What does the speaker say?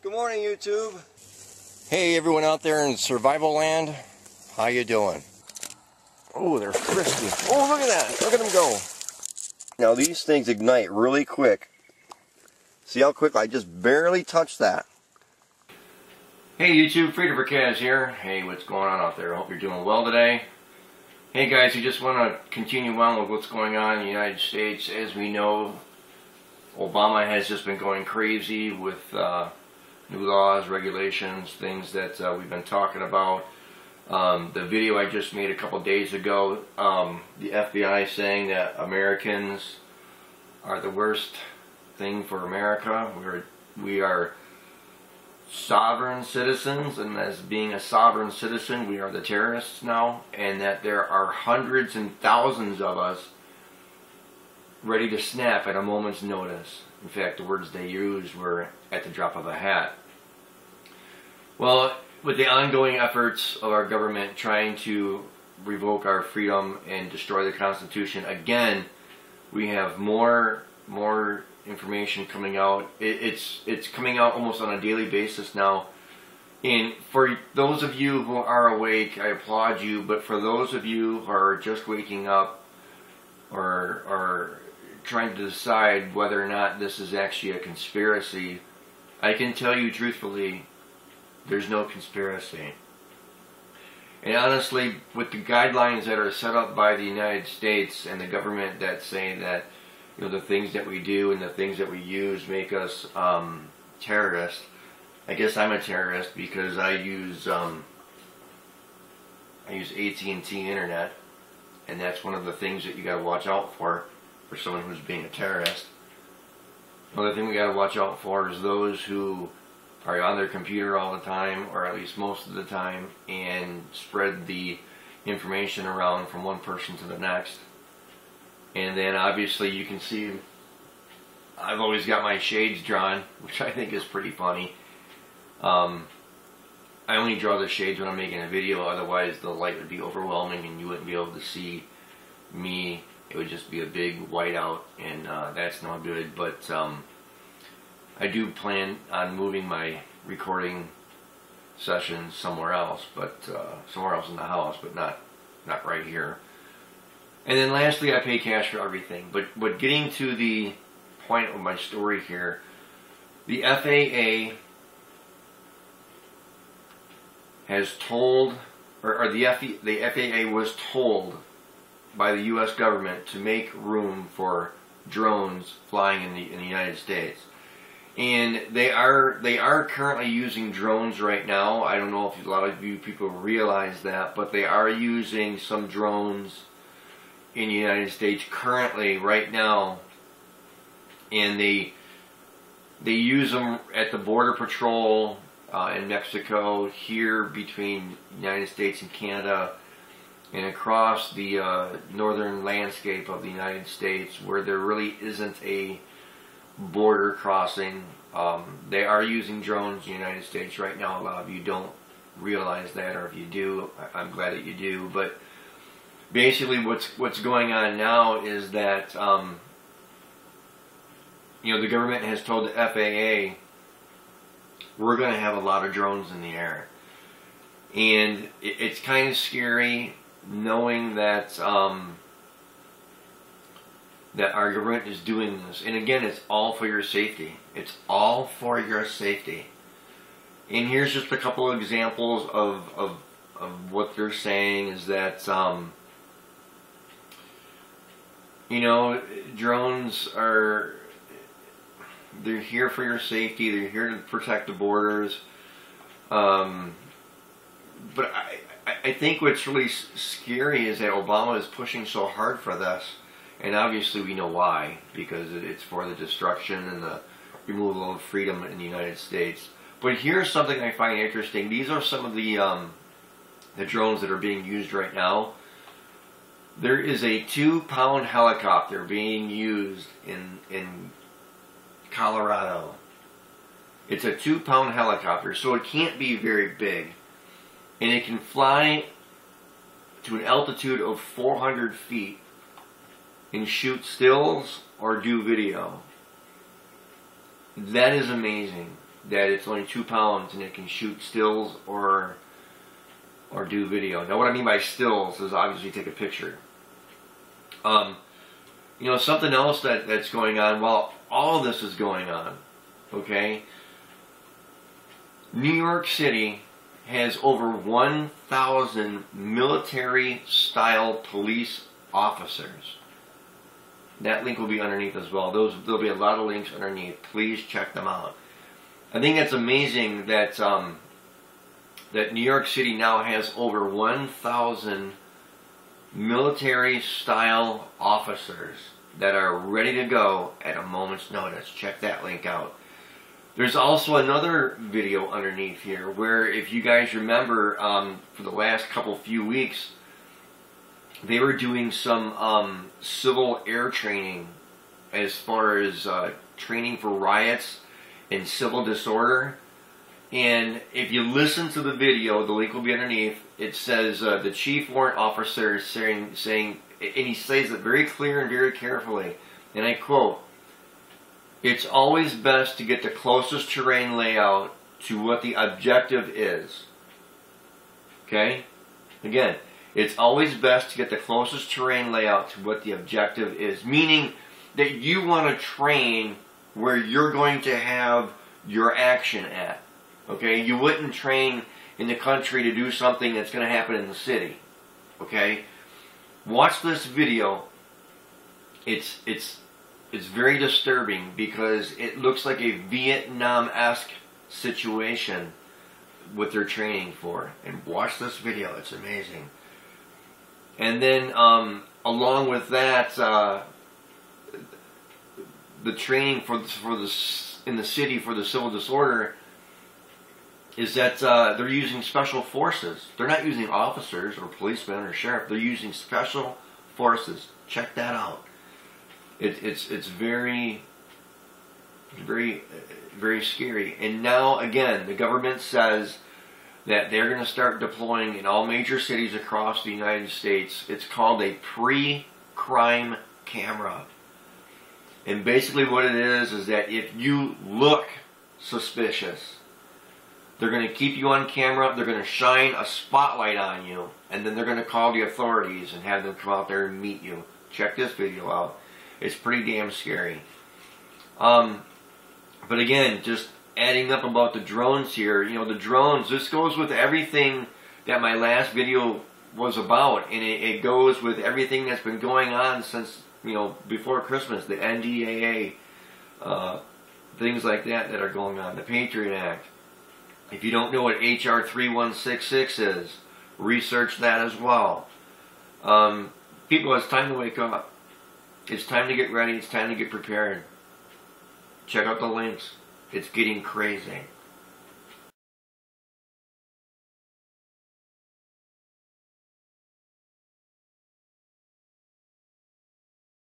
Good morning, YouTube. Hey, everyone out there in survival land. How you doing? Oh, they're frisky. Oh, look at that. Look at them go. Now, these things ignite really quick. See how quick I just barely touched that. Hey YouTube, Freedom for Kaz here. Hey, what's going on out there? I hope you're doing well today. Hey guys, we just want to continue on with what's going on in the United States. As we know, Obama has just been going crazy with new laws, regulations, things that we've been talking about. The video I just made a couple days ago, the FBI saying that Americans are the worst thing for America. We are sovereign citizens, and as being a sovereign citizen, we are the terrorists now, and that there are hundreds and thousands of us ready to snap at a moment's notice. In fact, the words they used were at the drop of a hat. Well, with the ongoing efforts of our government trying to revoke our freedom and destroy the Constitution, again, we have more information coming out. It's coming out almost on a daily basis now. And for those of you who are awake, I applaud you. But for those of you who are just waking up or trying to decide whether or not this is actually a conspiracy, I can tell you truthfully, there's no conspiracy. And honestly, with the guidelines that are set up by the United States and the government that say that, you know, the things that we do and the things that we use make us terrorists. I guess I'm a terrorist because I use AT&T internet, and that's one of the things that you got to watch out for someone who's being a terrorist. Another thing we got to watch out for is those who are on their computer all the time, or at least most of the time, and spread the information around from one person to the next. And then obviously you can see I've always got my shades drawn, which I think is pretty funny. I only draw the shades when I'm making a video, otherwise the light would be overwhelming and you wouldn't be able to see me. It would just be a big whiteout, and that's not good. But I do plan on moving my recording sessions somewhere else, somewhere else in the house, but not right here. And then lastly, I pay cash for everything. But getting to the point of my story here, the FAA has told, or the FAA was told by the U.S. government to make room for drones flying in the United States. And they are currently using drones right now. I don't know if a lot of you people realize that, but they are using some drones in the United States currently, right now, and they use them at the Border Patrol in Mexico, here between the United States and Canada, and across the northern landscape of the United States, where there really isn't a border crossing. They are using drones in the United States right now. A lot of you don't realize that, or if you do, I'm glad that you do. But basically, what's going on now is that you know, the government has told the FAA we're going to have a lot of drones in the air, and it's kind of scary knowing that that our government is doing this. And again, it's all for your safety. It's all for your safety. And here's just a couple of examples of what they're saying is that you know, drones they're here for your safety. They're here to protect the borders. But I think what's really scary is that Obama is pushing so hard for this. And obviously we know why, because it's for the destruction and the removal of freedom in the United States. But here's something I find interesting. These are some of the drones that are being used right now. There is a 2-pound helicopter being used in Colorado. It's a 2-pound helicopter, so it can't be very big. And it can fly to an altitude of 400 feet and shoot stills or do video. That is amazing. that it's only 2 pounds and it can shoot stills or do video. Now what I mean by stills is obviously take a picture. You know, something else that's going on while all this is going on, okay? New York City has over 1,000 military-style police officers. That link will be underneath as well. There'll be a lot of links underneath. Please check them out. I think that's amazing that that New York City now has over 1,000 military-style officers that are ready to go at a moment's notice. Check that link out. There's also another video underneath here where, if you guys remember, for the last few weeks, they were doing some civil air training as far as training for riots and civil disorder. And if you listen to the video, the link will be underneath, it says the Chief Warrant Officer is saying, and he says it very clear and very carefully, and I quote, "It's always best to get the closest terrain layout to what the objective is." Okay? Again, it's always best to get the closest terrain layout to what the objective is. Meaning that you want to train where you're going to have your action at. Okay? You wouldn't train in the country to do something that's going to happen in the city. Okay? Watch this video. It's very disturbing because it looks like a Vietnam-esque situation what they're training for. And watch this video. It's amazing. And then along with that, the training in the city for the civil disorder is that they're using special forces. They're not using officers or policemen or sheriff. They're using special forces. Check that out. It's very, very, very scary. And now again, the government says that they're going to start deploying in all major cities across the United States. It's called a pre-crime camera. And basically what it is that if you look suspicious, they're going to keep you on camera, they're going to shine a spotlight on you, and then they're going to call the authorities and have them come out there and meet you. Check this video out. It's pretty damn scary. But again, just adding up about the drones here, you know, the drones, this goes with everything that my last video was about, and it goes with everything that's been going on since, you know, before Christmas, the NDAA, things like that are going on, the Patriot Act. If you don't know what HR 3166 is, research that as well. People, it's time to wake up. It's time to get ready. It's time to get prepared. Check out the links. It's getting crazy.